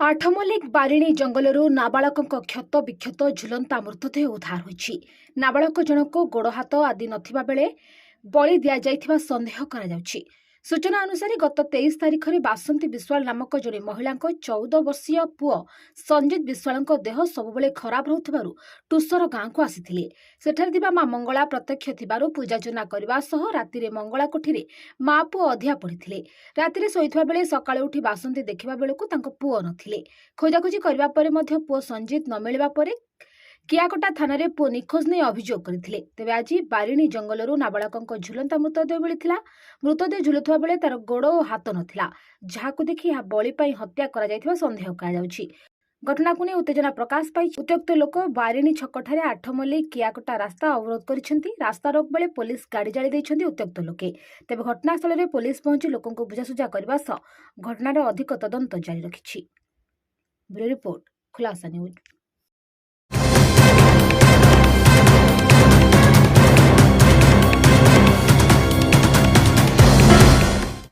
ଆଠମଲ୍ଲିକ ବାରିଣୀ ଜଙ୍ଗଲରୁ ନାବାଳକଙ୍କ କ୍ଷତ ବିକ୍ଷତ ଝୁଲନ୍ତା ମୃତଦେହ ଉଦ୍ଧାର ହୋଇଛି। ନାବାଳକ ଜଣକ ଗୋଡ଼ ହାତ ଆଦି ନଥିବା ବେଳେ ବଳି ଦିଆଯାଇଥିବା ସନ୍ଦେହ କରାଯାଉଛି। ସୂଚନା ଅନୁସାରେ ଗତ 23 ତାରିଖରେ ବାସନ୍ତୀ ବିଶ୍ୱାଳ ନାମକ ଜଣେ ମହିଳାଙ୍କ 14 ବର୍ଷୀୟ ପୁଅ ସଞ୍ଜିତ ବିଶ୍ୱାଳଙ୍କ ଦେହ ସବୁବେଳେ ଖରାପ ରହୁଥିବାରୁ ଟୁସର ଗାଁକୁ ଆସିଥିଲେ। ସେଠାରେ ଥିବା ମା ମଙ୍ଗଳା ପ୍ରତ୍ୟକ୍ଷ ଥିବାରୁ ପୂଜାର୍ଚ୍ଚନା କରିବା ସହ ରାତିରେ ମଙ୍ଗଳା କୋଠିରେ ମା ପୁଅ ଅଧିଆ ପଡ଼ିଥିଲେ। ରାତିରେ ଶୋଇଥିବା ବେଳେ ସକାଳେ ଉଠି ବାସନ୍ତୀ ଦେଖିବା ବେଳକୁ ତାଙ୍କ ପୁଅ ନଥିଲେ। ଖୋଜାଖୋଜି କରିବା ପରେ ମଧ୍ୟ ପୁଅ ସଞ୍ଜିତ ନ ମିଳିବା ପରେ କିଆକଟା ଥାନାରେ ପୁଅ ନିଖୋଜ ନେଇ ଅଭିଯୋଗ କରିଥିଲେ। ତେବେ ଆଜି ବାରିଣୀ ଜଙ୍ଗଲରୁ ନାବାଳକଙ୍କ ଝୁଲନ୍ତା ମୃତଦେହ ମିଳିଥିଲା। ମୃତଦେହ ଝୁଲୁଥିବା ବେଳେ ତାର ଗୋଡ଼ ଓ ହାତ ନଥିଲା, ଯାହାକୁ ଦେଖି ଏହା ବଳି ପାଇଁ ହତ୍ୟା କରାଯାଇଥିବା ସନ୍ଦେହ କରାଯାଉଛି। ଘଟଣାକୁ ନେଇ ଉତ୍ତେଜନା ପ୍ରକାଶ ପାଇଛି। ଉତ୍ତ୍ୟକ୍ତ ଲୋକ ବାରିଣୀ ଛକଠାରେ ଆଠମଲ୍ଲି କିଆକଟା ରାସ୍ତା ଅବରୋଧ କରିଛନ୍ତି। ରାସ୍ତାରୋକ ବେଳେ ପୋଲିସ ଗାଡ଼ି ଜାଳି ଦେଇଛନ୍ତି ଉତ୍ତ୍ୟକ୍ତ ଲୋକେ। ତେବେ ଘଟଣାସ୍ଥଳରେ ପୋଲିସ ପହଞ୍ଚି ଲୋକଙ୍କୁ ବୁଝାସୁଝା କରିବା ସହ ଘଟଣାର ଅଧିକ ତଦନ୍ତ ଜାରି ରଖିଛି। ବ୍ୟୁରୋ ରିପୋର୍ଟ, ଖୁଲାସା ନ୍ୟୁଜ୍।